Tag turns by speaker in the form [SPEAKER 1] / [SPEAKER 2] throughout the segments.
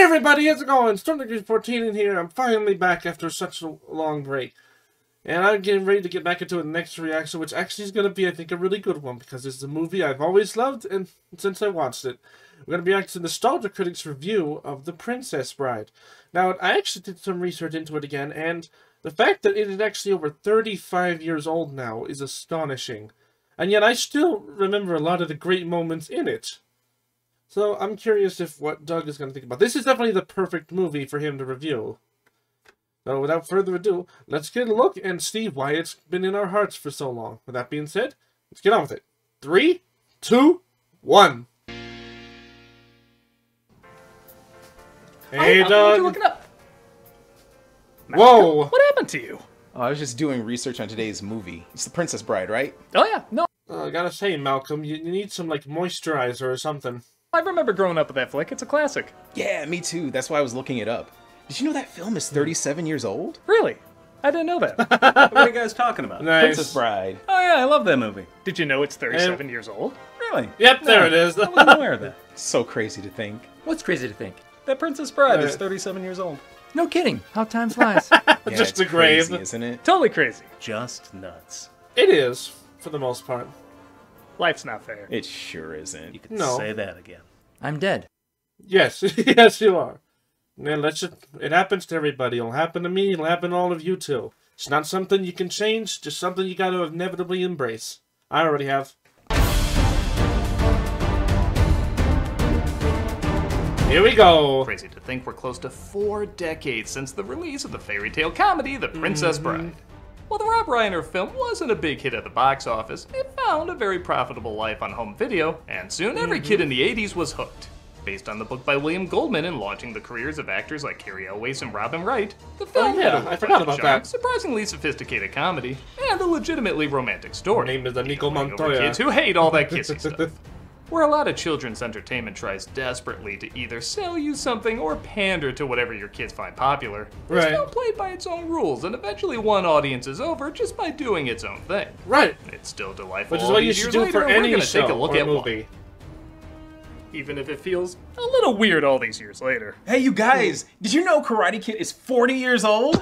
[SPEAKER 1] everybody, how's it going? StormeDegree 14 in here. I'm finally back after such a long break. And I'm getting ready to get back into the next reaction, which actually is going to be, I think, a really good one, because it's a movie I've always loved and since I watched it. We're going to be reacting to Nostalgia Critic's review of The Princess Bride. Now, I actually did some research into it again, and the fact that it is actually over 35 years old now is astonishing. And yet I still remember a lot of the great moments in it. So I'm curious if what Doug is going to think about. This is definitely the perfect movie for him to review. So without further ado, let's get a look and see why it's been in our hearts for so long. With that being said, let's get on with it. 3, 2, 1. Hey, Doug.
[SPEAKER 2] What are you looking up?
[SPEAKER 1] Whoa.
[SPEAKER 2] What happened to you?
[SPEAKER 3] Oh, I was just doing research on today's movie. It's The Princess Bride, right?
[SPEAKER 2] Oh yeah, no.
[SPEAKER 1] I gotta say, Malcolm, you need some, like, moisturizer or something.
[SPEAKER 2] I remember growing up with that flick. It's a classic.
[SPEAKER 3] Yeah, me too. That's why I was looking it up. Did you know that film is 37 years old?
[SPEAKER 2] Really? I didn't know that.
[SPEAKER 4] What are you guys talking about?
[SPEAKER 1] Nice.
[SPEAKER 3] Princess Bride.
[SPEAKER 4] Oh yeah, I love that movie.
[SPEAKER 2] Did you know it's 37 years old?
[SPEAKER 4] Really?
[SPEAKER 1] Yep, there it is.
[SPEAKER 4] I wasn't aware of that.
[SPEAKER 3] So crazy to think.
[SPEAKER 5] What's crazy to think?
[SPEAKER 4] That Princess Bride is 37 years old.
[SPEAKER 5] No kidding. How time flies.
[SPEAKER 3] Yeah,
[SPEAKER 1] Just
[SPEAKER 3] it's
[SPEAKER 1] a grave.
[SPEAKER 3] crazy, isn't it?
[SPEAKER 2] Totally crazy.
[SPEAKER 4] Just nuts.
[SPEAKER 1] It is, for the most part.
[SPEAKER 2] Life's not fair.
[SPEAKER 3] It sure isn't.
[SPEAKER 4] You could
[SPEAKER 1] No.
[SPEAKER 4] say that again.
[SPEAKER 5] I'm dead.
[SPEAKER 1] Yes, yes you are. Man, it happens to everybody. It'll happen to me, it'll happen to all of you too. It's not something you can change, just something you gotta inevitably embrace. I already have. Here we go!
[SPEAKER 2] Crazy to think we're close to 4 decades since the release of the fairy tale comedy, The Princess Bride. While the Rob Reiner film wasn't a big hit at the box office, it found a very profitable life on home video, and soon every kid in the 80s was hooked. Based on the book by William Goldman and launching the careers of actors like Carrie Elwes and Robin Wright, the film
[SPEAKER 1] yeah,
[SPEAKER 2] had a
[SPEAKER 1] I forgot
[SPEAKER 2] low-budget
[SPEAKER 1] about
[SPEAKER 2] charm,
[SPEAKER 1] that.
[SPEAKER 2] surprisingly sophisticated comedy, and a legitimately romantic story.
[SPEAKER 1] Her name is Anico
[SPEAKER 2] Over
[SPEAKER 1] Montoya.
[SPEAKER 2] kids who hate all that kissy stuff. Where a lot of children's entertainment tries desperately to either sell you something or pander to whatever your kids find popular,
[SPEAKER 1] Right.
[SPEAKER 2] it's still played by its own rules and eventually won audiences over just by doing its own thing.
[SPEAKER 1] Right,
[SPEAKER 2] It's still delightful.
[SPEAKER 1] which is
[SPEAKER 2] all
[SPEAKER 1] what you
[SPEAKER 2] these
[SPEAKER 1] should
[SPEAKER 2] years
[SPEAKER 1] do
[SPEAKER 2] later,
[SPEAKER 1] for
[SPEAKER 2] and we're
[SPEAKER 1] any
[SPEAKER 2] gonna
[SPEAKER 1] show
[SPEAKER 2] take a look
[SPEAKER 1] or
[SPEAKER 2] at
[SPEAKER 1] movie.
[SPEAKER 2] one. Even if it feels a little weird all these years later.
[SPEAKER 3] Hey, you guys! Did you know Karate Kid is 40 years old?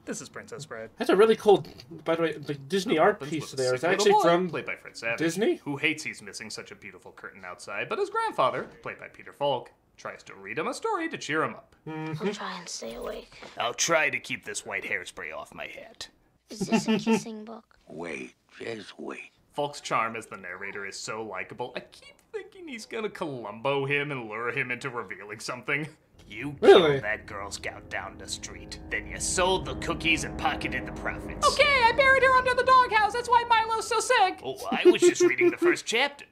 [SPEAKER 2] This is Princess Bride.
[SPEAKER 1] That's a really cool, by the way, the Disney art
[SPEAKER 2] Opens
[SPEAKER 1] piece
[SPEAKER 2] with a
[SPEAKER 1] there. It's
[SPEAKER 2] sick
[SPEAKER 1] actually
[SPEAKER 2] little boy,
[SPEAKER 1] from
[SPEAKER 2] played by Fred Savage,
[SPEAKER 1] Disney?
[SPEAKER 2] who hates he's missing such a beautiful curtain outside, but his grandfather, played by Peter Falk, tries to read him a story to cheer him up.
[SPEAKER 6] I'll try and stay awake.
[SPEAKER 2] I'll try to keep this white hairspray off my head.
[SPEAKER 6] Is this a kissing book?
[SPEAKER 7] Wait, just wait.
[SPEAKER 2] Falk's charm as the narrator is so likable, I keep thinking he's gonna Columbo him and lure him into revealing something. You
[SPEAKER 1] Really?
[SPEAKER 2] killed that Girl Scout down the street. Then you sold the cookies and pocketed the profits. Okay, I buried her under the doghouse. That's why Milo's so sick. Oh, I was just reading the first chapter.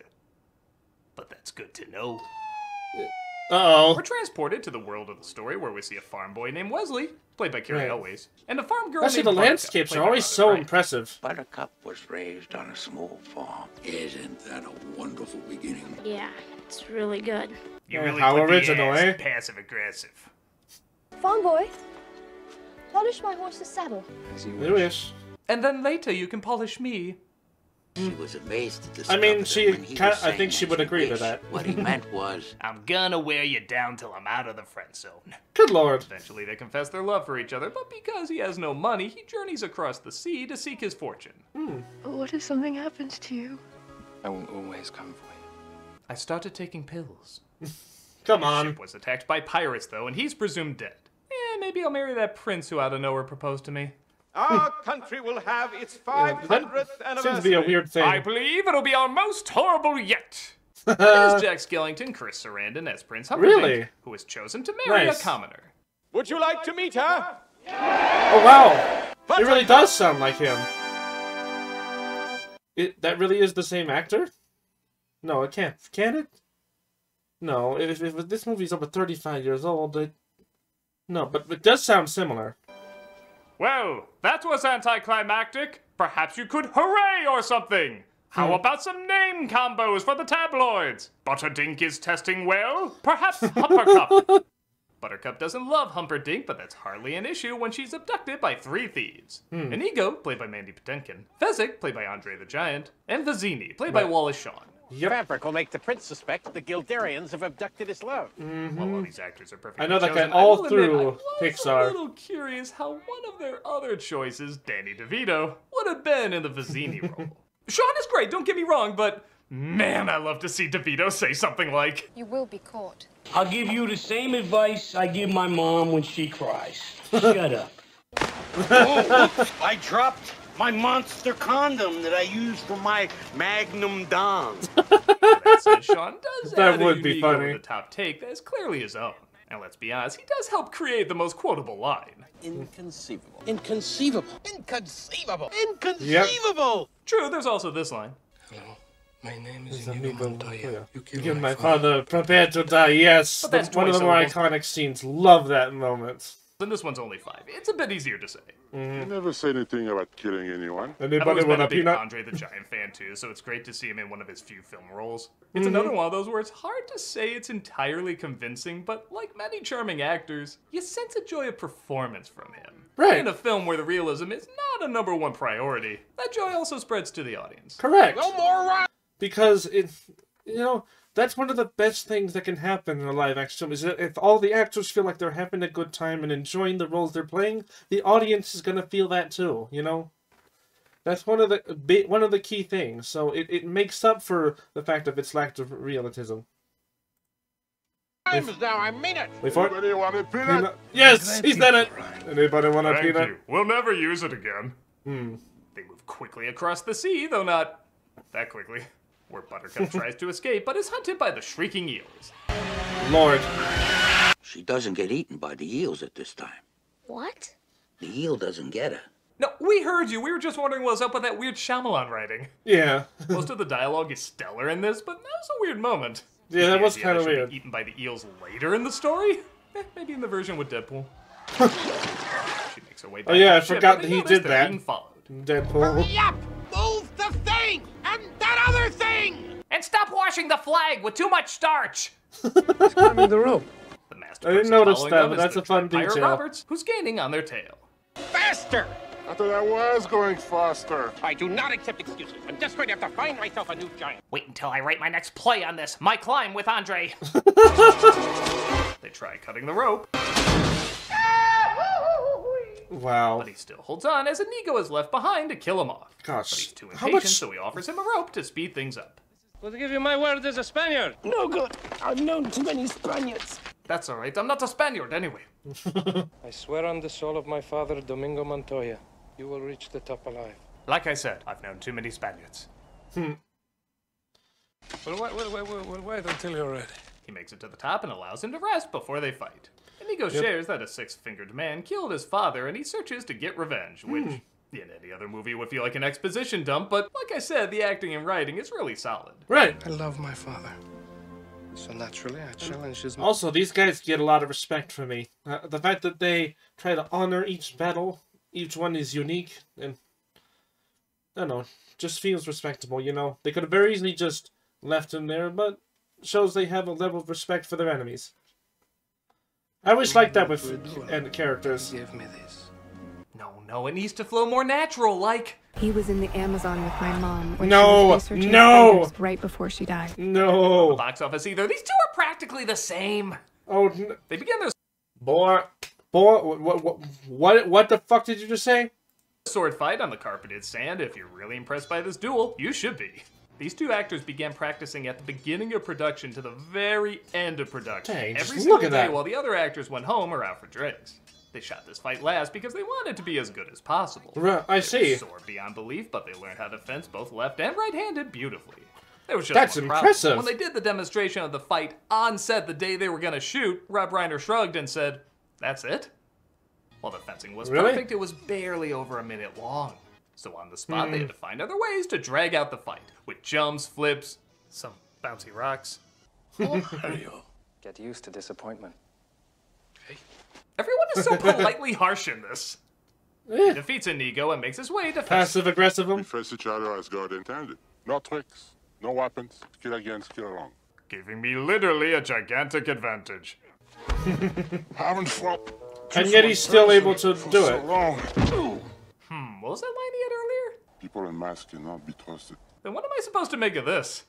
[SPEAKER 2] But that's good to know.
[SPEAKER 1] Uh-oh.
[SPEAKER 2] We're transported to the world of the story where we see a farm boy named Wesley, played by Carrie
[SPEAKER 1] Right.
[SPEAKER 2] Elwes, and a farm girl
[SPEAKER 1] Actually,
[SPEAKER 2] named
[SPEAKER 1] the
[SPEAKER 2] Buttercup,
[SPEAKER 1] landscapes
[SPEAKER 2] played
[SPEAKER 1] are
[SPEAKER 2] by
[SPEAKER 1] always
[SPEAKER 2] Robin
[SPEAKER 1] so
[SPEAKER 2] Wright.
[SPEAKER 1] impressive.
[SPEAKER 7] Buttercup was raised on a small farm. Isn't that a wonderful beginning?
[SPEAKER 6] Yeah, it's really good.
[SPEAKER 2] You
[SPEAKER 1] Yeah,
[SPEAKER 2] really
[SPEAKER 1] how
[SPEAKER 2] put the
[SPEAKER 1] original,
[SPEAKER 2] ass
[SPEAKER 1] eh?
[SPEAKER 2] passive aggressive.
[SPEAKER 8] Farm boy, polish my horse's saddle.
[SPEAKER 1] You wish.
[SPEAKER 2] And then later you can polish me.
[SPEAKER 7] She was amazed to
[SPEAKER 1] I
[SPEAKER 7] discover
[SPEAKER 1] mean,
[SPEAKER 7] that
[SPEAKER 1] she
[SPEAKER 7] when he
[SPEAKER 1] ca-
[SPEAKER 7] was
[SPEAKER 1] I think
[SPEAKER 7] saying
[SPEAKER 1] she
[SPEAKER 7] that
[SPEAKER 1] would agree to
[SPEAKER 7] wished,
[SPEAKER 1] that.
[SPEAKER 7] What he meant was,
[SPEAKER 2] I'm gonna wear you down till I'm out of the friend zone.
[SPEAKER 1] Good lord.
[SPEAKER 2] Eventually they confess their love for each other, but because he has no money, he journeys across the sea to seek his fortune.
[SPEAKER 8] What if something happens to you?
[SPEAKER 9] I will always come for you.
[SPEAKER 2] I started taking pills.
[SPEAKER 1] Come
[SPEAKER 2] The
[SPEAKER 1] on.
[SPEAKER 2] ship was attacked by pirates though, and he's presumed dead. Maybe I'll marry that prince who out of nowhere proposed to me.
[SPEAKER 10] Our country will have its
[SPEAKER 1] Yeah,
[SPEAKER 10] 500th
[SPEAKER 1] that
[SPEAKER 10] anniversary.
[SPEAKER 1] seems to be a weird thing.
[SPEAKER 2] I believe it'll be our most horrible yet. As Jack Skellington, Chris Sarandon as Prince Humperdinck,
[SPEAKER 1] Really?
[SPEAKER 2] who has chosen to marry
[SPEAKER 1] Nice.
[SPEAKER 2] a commoner.
[SPEAKER 10] Would you like to meet her?
[SPEAKER 1] Oh, wow. It really does sound like him. That really is the same actor? No, it can't. Can it? No, if this movie's over 35 years old, no, but it does sound similar.
[SPEAKER 2] Well, that was anticlimactic. Perhaps you could hooray or something. How about some name combos for the tabloids? Butterdink is testing well? Perhaps Humpercup. Buttercup doesn't love Humperdinck, but that's hardly an issue when she's abducted by 3 thieves. Inigo, played by Mandy Patinkin, Fezzik, played by Andre the Giant, and Vizzini, played by Wallace Shawn.
[SPEAKER 1] Yep.
[SPEAKER 10] Fabric will make the prince suspect the Gildarians have abducted his love.
[SPEAKER 2] Well, all these actors are perfectly
[SPEAKER 1] I know that guy
[SPEAKER 2] chosen.
[SPEAKER 1] all
[SPEAKER 2] will admit, I
[SPEAKER 1] through
[SPEAKER 2] was
[SPEAKER 1] Pixar.
[SPEAKER 2] a little curious how one of their other choices, Danny DeVito, would have been in the Vizzini role. Sean is great, don't get me wrong, but man, I love to see DeVito say something like,
[SPEAKER 8] You will be caught.
[SPEAKER 11] I'll give you the same advice I give my mom when she cries. Shut up. Oh, I dropped my monster condom that I use for my Magnum Dom.
[SPEAKER 2] That said, Sean does
[SPEAKER 1] That
[SPEAKER 2] add
[SPEAKER 1] would
[SPEAKER 2] a
[SPEAKER 1] be
[SPEAKER 2] unique
[SPEAKER 1] funny.
[SPEAKER 2] over-the-top take that is clearly his own. And let's be honest, he does help create the most quotable line.
[SPEAKER 11] Inconceivable. Inconceivable. Inconceivable.
[SPEAKER 1] Yep.
[SPEAKER 11] Inconceivable.
[SPEAKER 2] True, there's also this line.
[SPEAKER 11] Hello, my name is
[SPEAKER 1] Inigo
[SPEAKER 11] Inigo
[SPEAKER 1] Montoya.
[SPEAKER 11] Montoya. You
[SPEAKER 1] Give
[SPEAKER 11] killed
[SPEAKER 1] my father, prepare to die. Yes,
[SPEAKER 2] But that's
[SPEAKER 1] one of the
[SPEAKER 2] 20
[SPEAKER 1] more
[SPEAKER 2] syllables.
[SPEAKER 1] iconic scenes. Love that moment.
[SPEAKER 2] And this one's only 5. It's a bit easier to say.
[SPEAKER 12] You never say anything about killing anyone.
[SPEAKER 2] I've
[SPEAKER 1] Anybody
[SPEAKER 2] always
[SPEAKER 1] want
[SPEAKER 2] been
[SPEAKER 1] a
[SPEAKER 2] a big
[SPEAKER 1] peanut?
[SPEAKER 2] Andre the Giant fan too, so it's great to see him in one of his few film roles. It's another one of those where it's hard to say it's entirely convincing, but like many charming actors, you sense a joy of performance from him.
[SPEAKER 1] Right.
[SPEAKER 2] In a film where the realism is not a #1 priority, that joy also spreads to the audience.
[SPEAKER 1] Correct.
[SPEAKER 10] No more rock.
[SPEAKER 1] Because that's one of the best things that can happen in a live action film is that if all the actors feel like they're having a good time and enjoying the roles they're playing, the audience is gonna feel that too. That's one of the key things. So it makes up for the fact of its lack of realism.
[SPEAKER 10] Times now, I mean it.
[SPEAKER 1] Wait for it.
[SPEAKER 12] Anybody want a peanut?
[SPEAKER 1] Yes, he's done it. Anybody want a
[SPEAKER 2] Thank
[SPEAKER 1] peanut?
[SPEAKER 2] you. We'll never use it again. They move quickly across the sea, though not that quickly. Where Buttercup tries to escape, but is hunted by the shrieking eels.
[SPEAKER 1] Lord.
[SPEAKER 7] She doesn't get eaten by the eels at this time.
[SPEAKER 6] What?
[SPEAKER 7] The eel doesn't get her.
[SPEAKER 2] No, we heard you. We were just wondering what's up with that weird Shyamalan writing.
[SPEAKER 1] Yeah.
[SPEAKER 2] Most of the dialogue is stellar in this, but that was a weird moment.
[SPEAKER 1] Yeah, that
[SPEAKER 2] The
[SPEAKER 1] was
[SPEAKER 2] idea
[SPEAKER 1] kind of
[SPEAKER 2] she'll be
[SPEAKER 1] weird.
[SPEAKER 2] Eaten by the eels later in the story? Maybe in the version with Deadpool. She makes her way back
[SPEAKER 1] Oh yeah,
[SPEAKER 2] to
[SPEAKER 1] I
[SPEAKER 2] the ship,
[SPEAKER 1] forgot
[SPEAKER 2] but
[SPEAKER 1] that
[SPEAKER 2] they
[SPEAKER 1] he
[SPEAKER 2] notice
[SPEAKER 1] did
[SPEAKER 2] they're
[SPEAKER 1] that.
[SPEAKER 2] being followed.
[SPEAKER 1] Deadpool.
[SPEAKER 10] Hurry up! Move the thing! And that other thing!
[SPEAKER 2] And stop washing the flag with too much starch!
[SPEAKER 11] Climbing the rope.
[SPEAKER 2] The master
[SPEAKER 1] I didn't
[SPEAKER 2] person
[SPEAKER 1] notice
[SPEAKER 2] following
[SPEAKER 1] that,
[SPEAKER 2] them
[SPEAKER 1] but
[SPEAKER 2] is
[SPEAKER 1] that's
[SPEAKER 2] the
[SPEAKER 1] a fun
[SPEAKER 2] Pirate
[SPEAKER 1] detail.
[SPEAKER 2] Roberts, who's gaining on their tail.
[SPEAKER 10] Faster!
[SPEAKER 12] I thought I was going faster.
[SPEAKER 10] I do not accept excuses. I'm just going to have to find myself a new giant.
[SPEAKER 2] Wait until I write my next play on this. My climb with Andre. They try cutting the rope,
[SPEAKER 1] Wow.
[SPEAKER 2] but he still holds on as Inigo is left behind to kill him off. But
[SPEAKER 1] Gosh.
[SPEAKER 2] he's too
[SPEAKER 1] How
[SPEAKER 2] impatient,
[SPEAKER 1] much?
[SPEAKER 2] so he offers him a rope to speed things up.
[SPEAKER 11] Well, to give you my word as a Spaniard. No good. I've known too many Spaniards.
[SPEAKER 2] That's all right. I'm not a Spaniard anyway.
[SPEAKER 11] I swear on the soul of my father, Domingo Montoya, you will reach the top alive.
[SPEAKER 2] Like I said, I've known too many Spaniards.
[SPEAKER 11] Well, wait until you're ready.
[SPEAKER 2] He makes it to the top and allows him to rest before they fight. Inigo shares that a 6-fingered man killed his father and he searches to get revenge, which in any other movie would feel like an exposition dump, but like I said, the acting and writing is really solid.
[SPEAKER 1] Right.
[SPEAKER 11] I love my father. So naturally, I challenge his...
[SPEAKER 1] Also, these guys get a lot of respect from me. The fact that they try to honor each battle, each one is unique, and I don't know, just feels respectable, They could have very easily just left him there, but shows they have a level of respect for their enemies. I always like that with characters.
[SPEAKER 11] Give me this.
[SPEAKER 2] No, it needs to flow more natural, like...
[SPEAKER 8] He was in the Amazon with my mom when
[SPEAKER 1] No,
[SPEAKER 8] she was researching
[SPEAKER 1] no.
[SPEAKER 8] spiders right before she died.
[SPEAKER 1] No.
[SPEAKER 2] Box office either. These two are practically the same.
[SPEAKER 1] Oh,
[SPEAKER 2] They begin their
[SPEAKER 1] boy, what the fuck did you just say?
[SPEAKER 2] sword fight on the carpeted sand. If you're really impressed by this duel, you should be. These two actors began practicing at the beginning of production to the very end of production.
[SPEAKER 1] Dang, just
[SPEAKER 2] Every
[SPEAKER 1] look
[SPEAKER 2] single
[SPEAKER 1] at
[SPEAKER 2] day
[SPEAKER 1] that.
[SPEAKER 2] while the other actors went home or out for drinks. They shot this fight last because they wanted to be as good as possible.
[SPEAKER 1] Right, I see.
[SPEAKER 2] They were sore beyond belief, but they learned how to fence both left and right-handed beautifully. There was just
[SPEAKER 1] That's
[SPEAKER 2] one problem.
[SPEAKER 1] impressive.
[SPEAKER 2] When they did the demonstration of the fight on set the day they were going to shoot, Rob Reiner shrugged and said, "That's it?" While the fencing was
[SPEAKER 1] Really?
[SPEAKER 2] perfect, it was barely over a minute long. So on the spot, they had to find other ways to drag out the fight, with jumps, flips, some bouncy rocks.
[SPEAKER 9] Get used to disappointment.
[SPEAKER 2] Everyone is so politely harsh in this. He defeats Inigo and makes his way to
[SPEAKER 1] Passive aggressive
[SPEAKER 12] We
[SPEAKER 1] him.
[SPEAKER 12] face each other as God intended. No tricks, no weapons, skill against skill wrong.
[SPEAKER 2] giving me literally a gigantic advantage.
[SPEAKER 12] Haven't fought.
[SPEAKER 1] And yet he's still able to do it.
[SPEAKER 12] Long.
[SPEAKER 2] What was that line he had earlier?
[SPEAKER 12] People in masks cannot be trusted.
[SPEAKER 2] Then what am I supposed to make of this?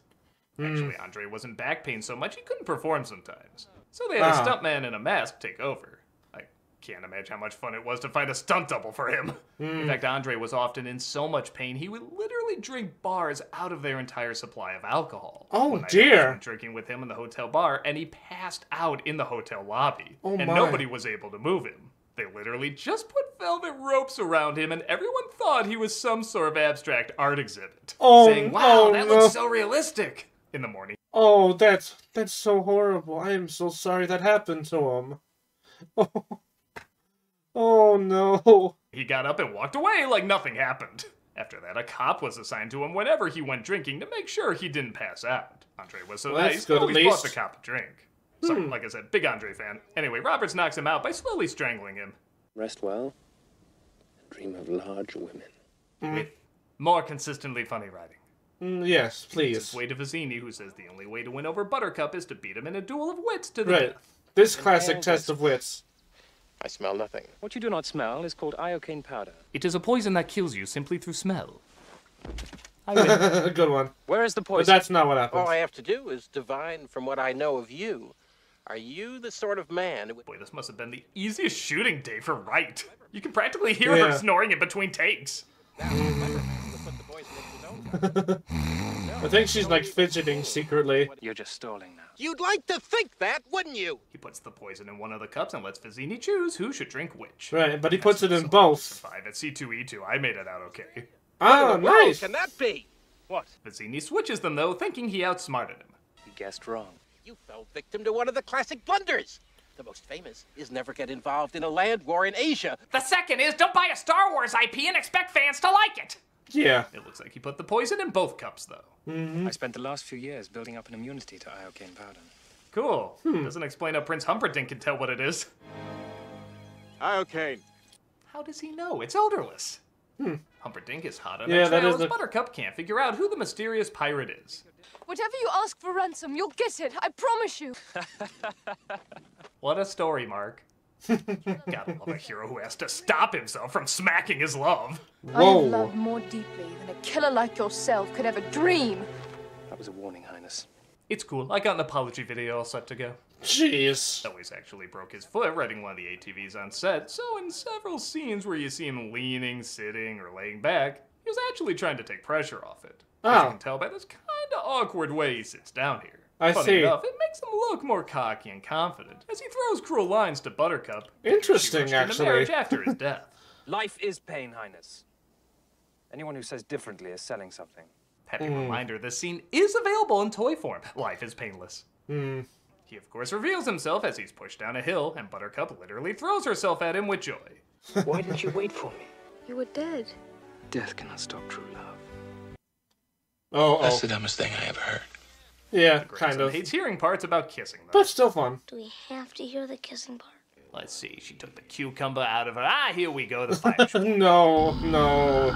[SPEAKER 2] Actually, Andre was in back pain so much he couldn't perform sometimes. So they had a stuntman in a mask take over. I can't imagine how much fun it was to find a stunt double for him. In fact, Andre was often in so much pain he would literally drink bars out of their entire supply of alcohol.
[SPEAKER 1] Oh,
[SPEAKER 2] I
[SPEAKER 1] dear.
[SPEAKER 2] was drinking with him in the hotel bar, and he passed out in the hotel lobby.
[SPEAKER 1] Oh,
[SPEAKER 2] and
[SPEAKER 1] my.
[SPEAKER 2] nobody was able to move him. They literally just put velvet ropes around him, and everyone thought he was some sort of abstract art exhibit.
[SPEAKER 1] Oh,
[SPEAKER 2] saying, wow, that
[SPEAKER 1] no.
[SPEAKER 2] looks so realistic. In the morning.
[SPEAKER 1] Oh, that's so horrible. I am so sorry that happened to him. Oh no.
[SPEAKER 2] He got up and walked away like nothing happened. After that, a cop was assigned to him whenever he went drinking to make sure he didn't pass out. Andre was so
[SPEAKER 1] Well, that's
[SPEAKER 2] nice,
[SPEAKER 1] good,
[SPEAKER 2] he always
[SPEAKER 1] at
[SPEAKER 2] bought
[SPEAKER 1] least.
[SPEAKER 2] the cop a drink. So, like I said, big Andre fan. Anyway, Roberts knocks him out by slowly strangling him.
[SPEAKER 9] Rest well and dream of large women.
[SPEAKER 2] With more consistently funny writing.
[SPEAKER 1] Yes, please.
[SPEAKER 2] It's way to Vizzini, who says the only way to win over Buttercup is to beat him in a duel of wits to the
[SPEAKER 1] Right.
[SPEAKER 2] death.
[SPEAKER 1] This classic test of wits.
[SPEAKER 9] I smell nothing. What you do not smell is called iocane powder.
[SPEAKER 2] It is a poison that kills you simply through smell. I win.
[SPEAKER 1] Good one.
[SPEAKER 9] Where is the
[SPEAKER 1] But
[SPEAKER 9] poison?
[SPEAKER 1] that's not what happens.
[SPEAKER 13] All I have to do is divine from what I know of you. Are you the sort of man who...
[SPEAKER 2] Boy, this must have been the easiest shooting day for Wright. You can practically hear her snoring in between takes.
[SPEAKER 1] I think she's like fidgeting secretly.
[SPEAKER 9] You're just stalling now.
[SPEAKER 11] You'd like to think that, wouldn't you?
[SPEAKER 2] He puts the poison in one of the cups and lets Vizzini choose who should drink which.
[SPEAKER 1] Right, but he puts it in both.
[SPEAKER 2] 5 at C2E2. I made it out okay.
[SPEAKER 1] Ah, nice.
[SPEAKER 11] Can that be?
[SPEAKER 9] What?
[SPEAKER 2] Vizzini switches them though, thinking he outsmarted him.
[SPEAKER 9] You guessed wrong.
[SPEAKER 13] You fell victim to one of the classic blunders. The most famous is never get involved in a land war in Asia.
[SPEAKER 2] The second is don't buy a Star Wars IP and expect fans to like it.
[SPEAKER 1] Yeah.
[SPEAKER 2] It looks like he put the poison in both cups though.
[SPEAKER 9] I spent the last few years building up an immunity to iocane powder.
[SPEAKER 2] Cool. Doesn't explain how Prince Humperdinck can tell what it is.
[SPEAKER 11] Iocane.
[SPEAKER 2] How does he know? It's odorless. Humperdinck is hot on
[SPEAKER 1] Yeah,
[SPEAKER 2] a
[SPEAKER 1] that
[SPEAKER 2] trail
[SPEAKER 1] is
[SPEAKER 2] as
[SPEAKER 1] the-
[SPEAKER 2] Buttercup can't figure out who the mysterious pirate is.
[SPEAKER 8] Whatever you ask for ransom, you'll get it. I promise you.
[SPEAKER 2] What a story, Mark. Gotta love a hero who has to stop himself from smacking his love.
[SPEAKER 8] I have loved more deeply than a killer like yourself could ever dream.
[SPEAKER 9] That was a warning, Highness.
[SPEAKER 2] It's cool. I got an apology video all set to go.
[SPEAKER 1] Jeez.
[SPEAKER 2] Always actually broke his foot riding one of the ATVs on set, so in several scenes where you see him leaning, sitting, or laying back, he was actually trying to take pressure off it. As you
[SPEAKER 1] Oh.
[SPEAKER 2] can tell by this kinda awkward way he sits down here.
[SPEAKER 1] I
[SPEAKER 2] Funny
[SPEAKER 1] see.
[SPEAKER 2] enough, it makes him look more cocky and confident as he throws cruel lines to Buttercup.
[SPEAKER 1] Interesting,
[SPEAKER 2] She rushed into
[SPEAKER 1] actually.
[SPEAKER 2] marriage after his death.
[SPEAKER 9] Life is pain, Highness. Anyone who says differently is selling something.
[SPEAKER 2] Happy reminder, this scene is available in toy form. Life is painless. He, of course, reveals himself as he's pushed down a hill, and Buttercup literally throws herself at him with joy.
[SPEAKER 9] Why didn't you wait for me?
[SPEAKER 8] You were dead.
[SPEAKER 9] Death cannot stop true love.
[SPEAKER 1] Oh,
[SPEAKER 7] the dumbest thing I ever heard.
[SPEAKER 1] yeah, kind
[SPEAKER 2] Grandson
[SPEAKER 1] of.
[SPEAKER 2] hates hearing parts about kissing, though.
[SPEAKER 1] But still fun.
[SPEAKER 6] Do we have to hear the kissing part?
[SPEAKER 2] Let's see, she took the cucumber out of her. Ah, here we go, the fire truck.
[SPEAKER 1] No, no.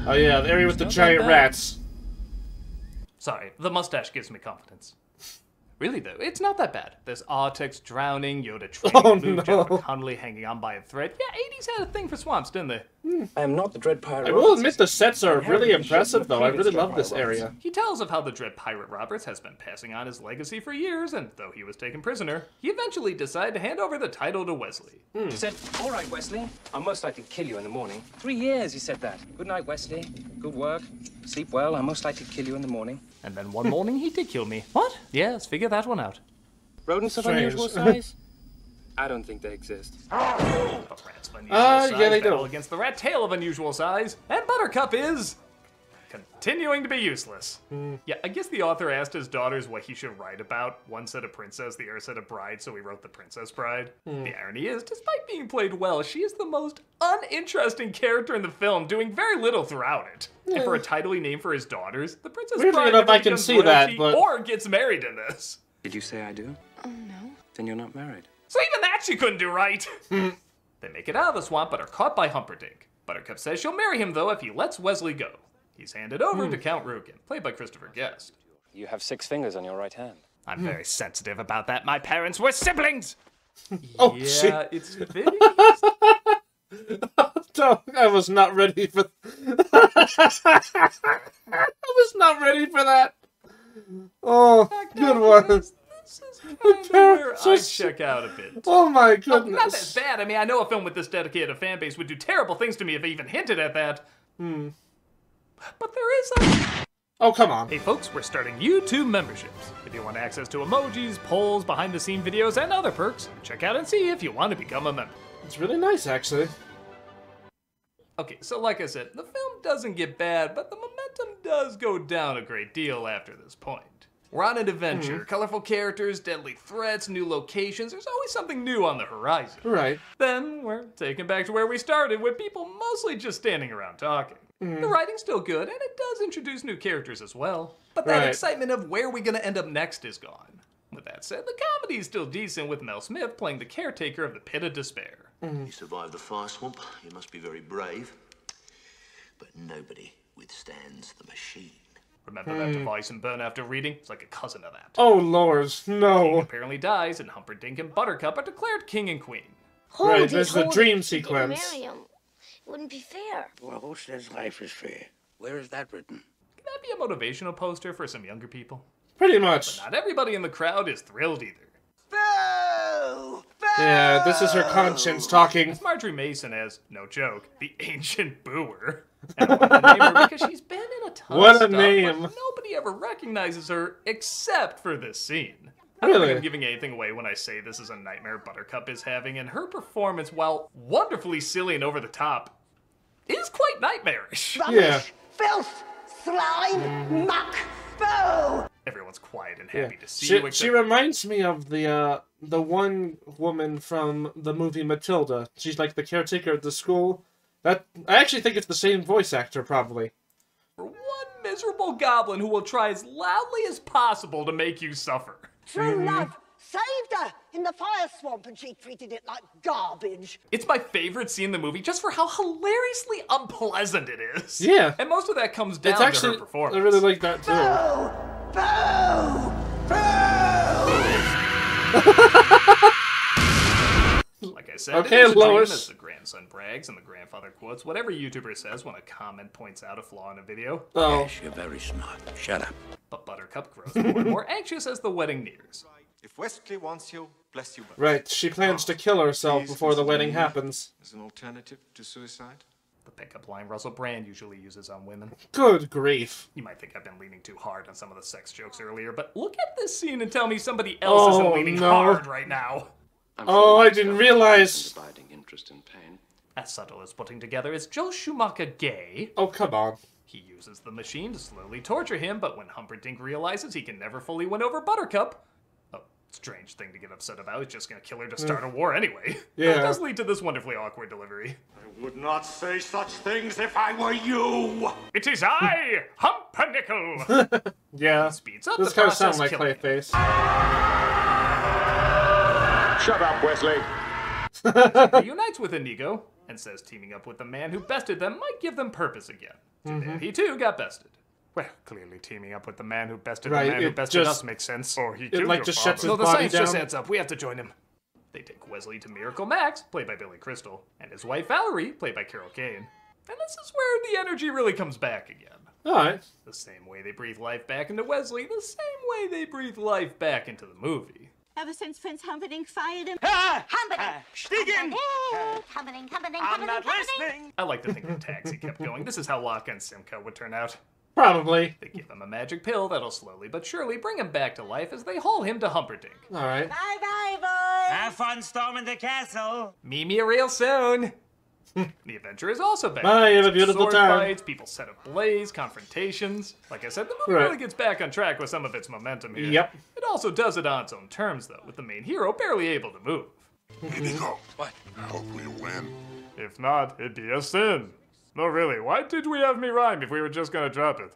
[SPEAKER 1] Oh yeah, the area with the giant rats.
[SPEAKER 2] Sorry, the mustache gives me confidence. Really, though, it's not that bad. There's Artex drowning, Yoda training Luke, Jennifer Connelly hanging on by a thread. Yeah, 80s had a thing for swamps, didn't they?
[SPEAKER 9] I am not the Dread Pirate.
[SPEAKER 1] I will admit the sets are really impressive, though. I really love this area.
[SPEAKER 2] He tells of how the Dread Pirate Roberts has been passing on his legacy for years, and though he was taken prisoner, he eventually decided to hand over the title to Wesley.
[SPEAKER 9] He said, all right, Wesley, I'll most likely kill you in the morning. 3 years, he said that. Good night, Wesley. Good work. Sleep well. I'll most likely kill you in the morning.
[SPEAKER 2] And then one morning he did kill me. What? Yes, figure that one out.
[SPEAKER 9] Rodents of
[SPEAKER 1] Strange.
[SPEAKER 9] unusual size? I don't think they exist.
[SPEAKER 2] But rats of unusual size
[SPEAKER 1] yeah, they
[SPEAKER 2] battle
[SPEAKER 1] do.
[SPEAKER 2] against the rat tail of unusual size, and Buttercup is continuing to be useless. Yeah, I guess the author asked his daughters what he should write about. One said a princess, the other said a bride, so he wrote The Princess Bride. The irony is, despite being played well, she is the most uninteresting character in the film, doing very little throughout it. And for a title he named for his daughters, the Princess
[SPEAKER 1] Weirdly
[SPEAKER 2] Bride
[SPEAKER 1] enough,
[SPEAKER 2] never
[SPEAKER 1] I can
[SPEAKER 2] becomes
[SPEAKER 1] see that,
[SPEAKER 2] royalty
[SPEAKER 1] but-
[SPEAKER 2] or gets married in this.
[SPEAKER 9] Did you say I do?
[SPEAKER 8] Oh, no.
[SPEAKER 9] Then you're not married.
[SPEAKER 2] So even that she couldn't do right. They make it out of the swamp, but are caught by Humperdinck. Buttercup says she'll marry him, though, if he lets Wesley go. He's handed over to Count Rugen, played by Christopher Guest.
[SPEAKER 9] You have 6 fingers on your right hand.
[SPEAKER 2] I'm very sensitive about that. My parents were siblings!
[SPEAKER 1] Oh,
[SPEAKER 2] yeah,
[SPEAKER 1] shit.
[SPEAKER 2] it's very...
[SPEAKER 1] No, I was not ready for. I was not ready for that. Oh, good one.
[SPEAKER 2] This is kind of where I check out a bit.
[SPEAKER 1] Oh my
[SPEAKER 2] Oh,
[SPEAKER 1] goodness.
[SPEAKER 2] not that bad. I mean, I know a film with this dedicated fan base would do terrible things to me if I even hinted at that. But there is a...
[SPEAKER 1] Oh, come on.
[SPEAKER 2] Hey folks, we're starting YouTube memberships. If you want access to emojis, polls, behind-the-scene videos, and other perks, check out and see if you want to become a member.
[SPEAKER 1] It's really nice, actually.
[SPEAKER 2] Okay, so like I said, the film doesn't get bad, but the momentum does go down a great deal after this point. We're on an adventure, colorful characters, deadly threats, new locations, there's always something new on the horizon.
[SPEAKER 1] Right.
[SPEAKER 2] Then we're taken back to where we started, with people mostly just standing around talking. The writing's still good, and it does introduce new characters as well. But that excitement of where we're gonna end up next is gone. With that said, the comedy's still decent, with Mel Smith playing the caretaker of the Pit of Despair.
[SPEAKER 14] You survived the fire swamp. You must be very brave. But nobody withstands the machine.
[SPEAKER 2] Remember that device in Burn After Reading? It's like a cousin of that.
[SPEAKER 1] Oh, Lord, no.
[SPEAKER 2] King apparently dies, and Humperdinck and Buttercup are declared king and queen.
[SPEAKER 1] Right, there's the dream sequence.
[SPEAKER 6] Marry him. It wouldn't be fair.
[SPEAKER 11] Well, who says life is fair? Where is that written?
[SPEAKER 2] Can that be a motivational poster for some younger people?
[SPEAKER 1] Pretty much.
[SPEAKER 2] But not everybody in the crowd is thrilled either.
[SPEAKER 11] Boo! Boo!
[SPEAKER 1] Yeah, this is her conscience talking.
[SPEAKER 2] It's Marjorie Mason as, no joke, the ancient booer. And I want to name her because she's been in a ton of stuff,
[SPEAKER 1] name.
[SPEAKER 2] but nobody ever recognizes her except for this scene. I
[SPEAKER 1] Really?
[SPEAKER 2] don't think I'm giving anything away when I say this is a nightmare Buttercup is having, and her performance, while wonderfully silly and over the top, is quite nightmarish.
[SPEAKER 1] Yeah.
[SPEAKER 10] Filth, slime, muck, boo!
[SPEAKER 2] Everyone's quiet and happy to see you.
[SPEAKER 1] She reminds me of the one woman from the movie Matilda. She's like the caretaker at the school. I actually think it's the same voice actor, probably.
[SPEAKER 2] For one miserable goblin who will try as loudly as possible to make you suffer.
[SPEAKER 10] True love saved her in the fire swamp and she treated it like garbage.
[SPEAKER 2] It's my favorite scene in the movie just for how hilariously unpleasant it is.
[SPEAKER 1] Yeah.
[SPEAKER 2] And most of that comes down
[SPEAKER 1] It's actually,
[SPEAKER 2] to her performance.
[SPEAKER 1] I really like that too.
[SPEAKER 2] Like I said,
[SPEAKER 1] okay,
[SPEAKER 2] it is a dream,
[SPEAKER 1] Lois.
[SPEAKER 2] as the grandson brags and the grandfather quotes whatever YouTuber says when a comment points out a flaw in a video.
[SPEAKER 1] Oh.
[SPEAKER 11] Yes, you're very smart. Shut up.
[SPEAKER 2] But Buttercup grows more and more anxious as the wedding nears.
[SPEAKER 15] If Wesley wants you, bless you well.
[SPEAKER 1] Right, she plans to kill herself before the wedding happens.
[SPEAKER 15] As an alternative to suicide?
[SPEAKER 2] The pickup line Russell Brand usually uses on women.
[SPEAKER 1] Good grief.
[SPEAKER 2] You might think I've been leaning too hard on some of the sex jokes earlier, but look at this scene and tell me somebody else isn't leaning hard right now.
[SPEAKER 1] Oh, I didn't realize.
[SPEAKER 15] Abiding interest in pain.
[SPEAKER 2] As subtle as putting together is Joel Schumacher gay.
[SPEAKER 1] Oh, come on.
[SPEAKER 2] He uses the machine to slowly torture him, but when Humperdinck realizes he can never fully win over Buttercup, a strange thing to get upset about, he's just gonna kill her to start a war anyway.
[SPEAKER 1] Yeah.
[SPEAKER 2] It does lead to this wonderfully awkward delivery.
[SPEAKER 15] I would not say such things if I were you!
[SPEAKER 2] It is I, Humpernickel!
[SPEAKER 1] Yeah.
[SPEAKER 2] Speeds up
[SPEAKER 1] This
[SPEAKER 2] the
[SPEAKER 1] kind of
[SPEAKER 2] process,
[SPEAKER 1] sounds like
[SPEAKER 2] killing him.
[SPEAKER 1] Clayface.
[SPEAKER 12] Shut up, Wesley.
[SPEAKER 2] Reunites with Inigo and says teaming up with the man who bested them might give them purpose again. Too bad he too got bested. Well, clearly teaming up with the man who bested the man who bested us makes sense. Or he killed
[SPEAKER 1] like
[SPEAKER 2] your
[SPEAKER 1] just
[SPEAKER 2] father.
[SPEAKER 1] shuts his
[SPEAKER 2] So the
[SPEAKER 1] body
[SPEAKER 2] science just
[SPEAKER 1] down.
[SPEAKER 2] adds up. We have to join him. They take Wesley to Miracle Max, played by Billy Crystal, and his wife Valerie, played by Carol Kane. And this is where the energy really comes back again.
[SPEAKER 1] Alright.
[SPEAKER 2] The same way they breathe life back into Wesley, the same way they breathe life back into the movie.
[SPEAKER 16] Ever since Prince Humperdinck fired him.
[SPEAKER 11] Stiegen!
[SPEAKER 16] I'm
[SPEAKER 11] not listening!
[SPEAKER 2] I like to think the taxi kept going. This is how Locke and Simcoe would turn out.
[SPEAKER 1] Probably.
[SPEAKER 2] They give him a magic pill that'll slowly but surely bring him back to life as they haul him to Humperdinck.
[SPEAKER 1] Alright.
[SPEAKER 10] Bye-bye, boys.
[SPEAKER 11] Have fun storming the castle!
[SPEAKER 2] Meet me real soon! The adventure is also back.
[SPEAKER 1] Bye, have a beautiful
[SPEAKER 2] Sword
[SPEAKER 1] time.
[SPEAKER 2] fights, people set ablaze, confrontations. Like I said, the movie really gets back on track with some of its momentum here.
[SPEAKER 1] Yep.
[SPEAKER 2] It also does it on its own terms, though, with the main hero barely able to move.
[SPEAKER 12] Inigo. What? I hope we win.
[SPEAKER 2] If not, it'd be a sin. No, really, why did we have me rhyme if we were just gonna drop it?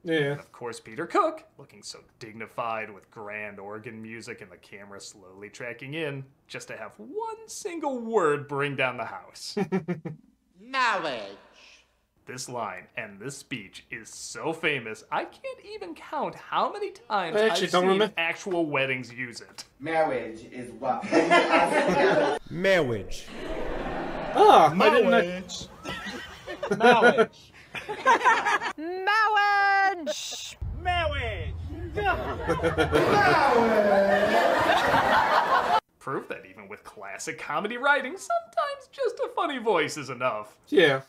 [SPEAKER 1] Yeah.
[SPEAKER 2] And of course, Peter Cook, looking so dignified with grand organ music and the camera slowly tracking in, just to have one single word bring down the house.
[SPEAKER 13] Knowledge.
[SPEAKER 2] This line and this speech is so famous, I can't even count how many times
[SPEAKER 1] I actually
[SPEAKER 2] I've
[SPEAKER 1] don't
[SPEAKER 2] seen
[SPEAKER 1] remember.
[SPEAKER 2] actual weddings use it.
[SPEAKER 17] Marriage is what.
[SPEAKER 18] Marriage.
[SPEAKER 1] Ah, I didn't know.
[SPEAKER 11] Marriage!
[SPEAKER 8] Marriage!
[SPEAKER 11] Marriage!
[SPEAKER 2] Proof that even with classic comedy writing, sometimes just a funny voice is enough.
[SPEAKER 1] Yeah.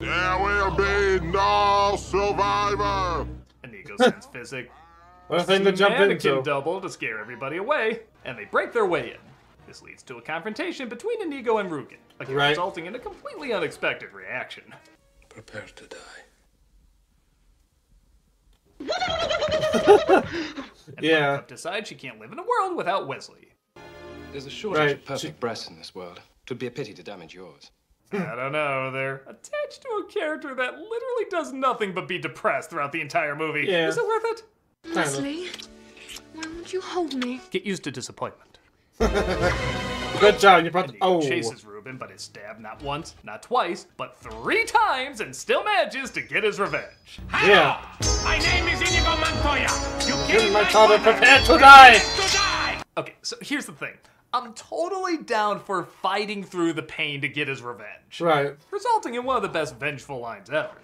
[SPEAKER 12] There will be no survivor!
[SPEAKER 2] Inigo sends Physic
[SPEAKER 1] What a thing to jump
[SPEAKER 2] mannequin
[SPEAKER 1] into.
[SPEAKER 2] double to scare everybody away, and they break their way in. This leads to a confrontation between Inigo and Rugen, again resulting in a completely unexpected reaction.
[SPEAKER 7] Prepare to die.
[SPEAKER 1] Yeah.
[SPEAKER 2] Buttercup decides she can't live in a world without Wesley.
[SPEAKER 9] There's a shortage of perfect breasts in this world. It would be a pity to damage yours.
[SPEAKER 2] I don't know, they're attached to a character that literally does nothing but be depressed throughout the entire movie.
[SPEAKER 1] Yeah.
[SPEAKER 2] Is it worth it?
[SPEAKER 8] Leslie, why won't you hold me?
[SPEAKER 2] Get used to disappointment.
[SPEAKER 1] Good job, you brought the... Oh.
[SPEAKER 2] Chases Ruben, but is stabbed not once, not twice, but 3 times, and still manages to get his revenge.
[SPEAKER 1] Yeah.
[SPEAKER 11] My name is Inigo Montoya. You
[SPEAKER 1] Give my father prepared to die!
[SPEAKER 2] Okay, so here's the thing. I'm totally down for fighting through the pain to get his revenge.
[SPEAKER 1] Right.
[SPEAKER 2] Resulting in one of the best vengeful lines ever.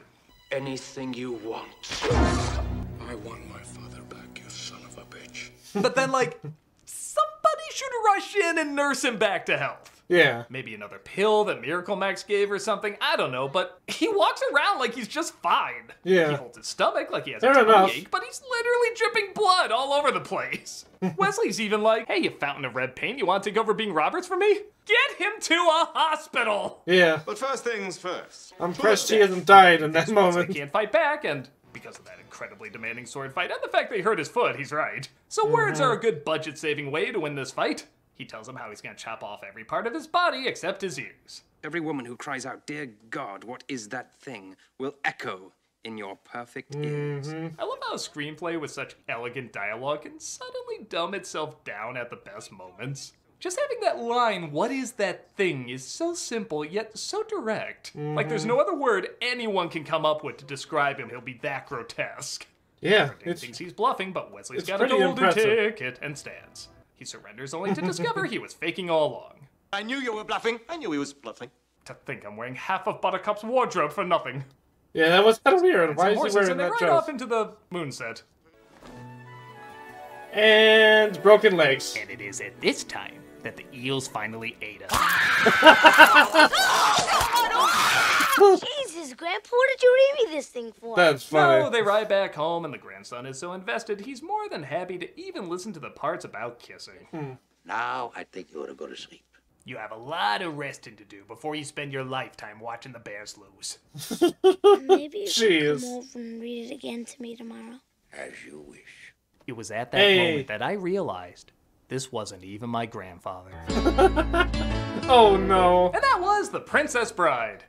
[SPEAKER 7] Anything you want. I want my father back, you son of a bitch.
[SPEAKER 2] But then, like, somebody should rush in and nurse him back to health.
[SPEAKER 1] Yeah.
[SPEAKER 2] Maybe another pill that Miracle Max gave or something. I don't know, but he walks around like he's just fine.
[SPEAKER 1] Yeah.
[SPEAKER 2] He holds his stomach like he has
[SPEAKER 1] Fair
[SPEAKER 2] a tummy
[SPEAKER 1] enough.
[SPEAKER 2] ache, but he's literally dripping blood all over the place. Wesley's even like, hey, you fountain of red paint, you want to take over being Roberts for me? Get him to a hospital!
[SPEAKER 1] Yeah.
[SPEAKER 15] But first things first.
[SPEAKER 1] I'm impressed he hasn't died in that
[SPEAKER 2] He
[SPEAKER 1] moment.
[SPEAKER 2] can't fight back, and because of that incredibly demanding sword fight and the fact that he hurt his foot, he's right. So words are a good budget-saving way to win this fight. He tells him how he's gonna chop off every part of his body except his ears.
[SPEAKER 9] Every woman who cries out, "Dear God, what is that thing?" will echo in your perfect ears.
[SPEAKER 2] I love how a screenplay with such elegant dialogue can suddenly dumb itself down at the best moments. Just having that line, "What is that thing?" is so simple yet so direct. Like there's no other word anyone can come up with to describe him. He'll be that grotesque.
[SPEAKER 1] Yeah.
[SPEAKER 2] He thinks he's bluffing, but Wesley's
[SPEAKER 1] it's
[SPEAKER 2] got a
[SPEAKER 1] pretty
[SPEAKER 2] golden
[SPEAKER 1] impressive.
[SPEAKER 2] ticket and stands. He surrenders only to discover he was faking all along.
[SPEAKER 15] I knew you were bluffing. I knew he was bluffing.
[SPEAKER 2] To think I'm wearing half of Buttercup's wardrobe for nothing.
[SPEAKER 1] Yeah, that was kind of weird. Why
[SPEAKER 2] Some
[SPEAKER 1] is he
[SPEAKER 2] horses,
[SPEAKER 1] wearing
[SPEAKER 2] and they
[SPEAKER 1] that
[SPEAKER 2] ride
[SPEAKER 1] dress?
[SPEAKER 2] off into the moon set.
[SPEAKER 1] And broken legs.
[SPEAKER 2] And it is at this time that the eels finally ate us.
[SPEAKER 6] Jesus, Grandpa, what did you read me this thing for?
[SPEAKER 1] That's funny.
[SPEAKER 2] No, they ride back home, and the grandson is so invested, he's more than happy to even listen to the parts about kissing.
[SPEAKER 13] Now I think you ought to go to sleep.
[SPEAKER 2] You have a lot of resting to do before you spend your lifetime watching the Bears lose.
[SPEAKER 6] Maybe you should
[SPEAKER 1] Jeez.
[SPEAKER 6] come over and read it again to me tomorrow.
[SPEAKER 13] As you wish.
[SPEAKER 2] It was at that
[SPEAKER 1] Hey.
[SPEAKER 2] moment that I realized this wasn't even my grandfather.
[SPEAKER 1] Oh no.
[SPEAKER 2] And that was The Princess Bride.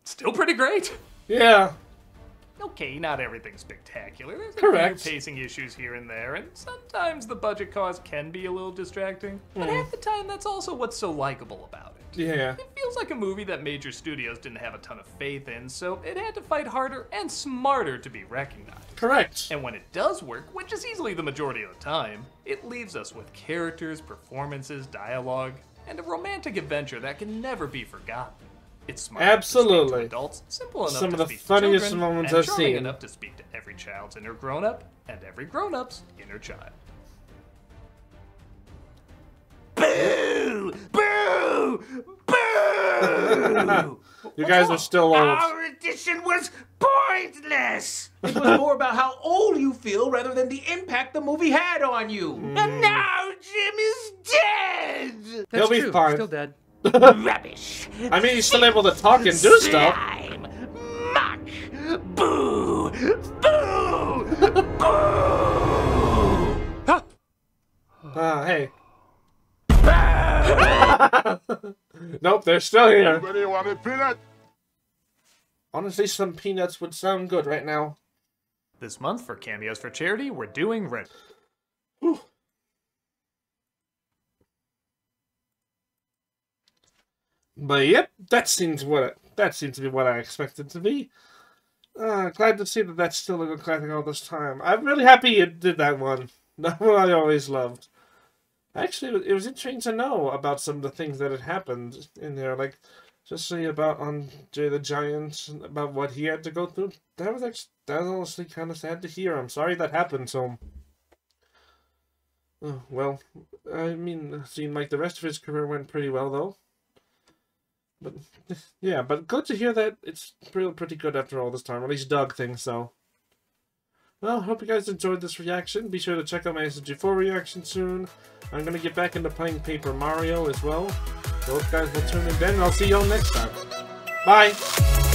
[SPEAKER 2] Still pretty great.
[SPEAKER 1] Yeah.
[SPEAKER 2] Okay, not everything's spectacular. There's a
[SPEAKER 1] Correct.
[SPEAKER 2] few pacing issues here and there, and sometimes the budget cost can be a little distracting. But half the time, that's also what's so likable about it.
[SPEAKER 1] Yeah.
[SPEAKER 2] It feels like a movie that major studios didn't have a ton of faith in, so it had to fight harder and smarter to be recognized.
[SPEAKER 1] Correct.
[SPEAKER 2] And when it does work, which is easily the majority of the time, it leaves us with characters, performances, dialogue, and a romantic adventure that can never be forgotten. It's smart enough to speak
[SPEAKER 1] Absolutely.
[SPEAKER 2] to adults, simple enough
[SPEAKER 1] Some
[SPEAKER 2] to
[SPEAKER 1] of the
[SPEAKER 2] speak to
[SPEAKER 1] funniest
[SPEAKER 2] children,
[SPEAKER 1] moments
[SPEAKER 2] and
[SPEAKER 1] I've
[SPEAKER 2] charming
[SPEAKER 1] seen.
[SPEAKER 2] enough to speak to every child's inner grown-up and every grown-up's inner child.
[SPEAKER 11] Boo! Boo! Boo!
[SPEAKER 1] You guys are still old.
[SPEAKER 11] Our audition was pointless! It was more about how old you feel rather than the impact the movie had on you. And now Jim is dead!
[SPEAKER 1] He'll be
[SPEAKER 5] true.
[SPEAKER 1] fine.
[SPEAKER 5] Still dead.
[SPEAKER 11] Rubbish!
[SPEAKER 1] I mean, he's still able to talk and do stuff.
[SPEAKER 11] Slime! Muck! Boo! Boo! Boo!
[SPEAKER 1] Hey. Nope, they're still here.
[SPEAKER 12] Anybody want a peanut?
[SPEAKER 1] Honestly, some peanuts would sound good right now.
[SPEAKER 2] This month for Cameos for Charity, we're doing Red.
[SPEAKER 1] But yep, that seems to be what I expected it to be. Glad to see that that's still a good classic all this time. I'm really happy you did that one. That one I always loved. Actually, it was interesting to know about some of the things that had happened in there. Like, Especially about Andre the Giant, about what he had to go through. That was honestly kind of sad to hear. I'm sorry that happened to him. Oh, well, I mean, it seemed like the rest of his career went pretty well, though. But, yeah, but good to hear that it's pretty good after all this time. At least Doug thinks so. Well, hope you guys enjoyed this reaction. Be sure to check out my SMG4 reaction soon. I'm going to get back into playing Paper Mario as well. So hope you guys will tune in then, and I'll see y'all next time. Bye!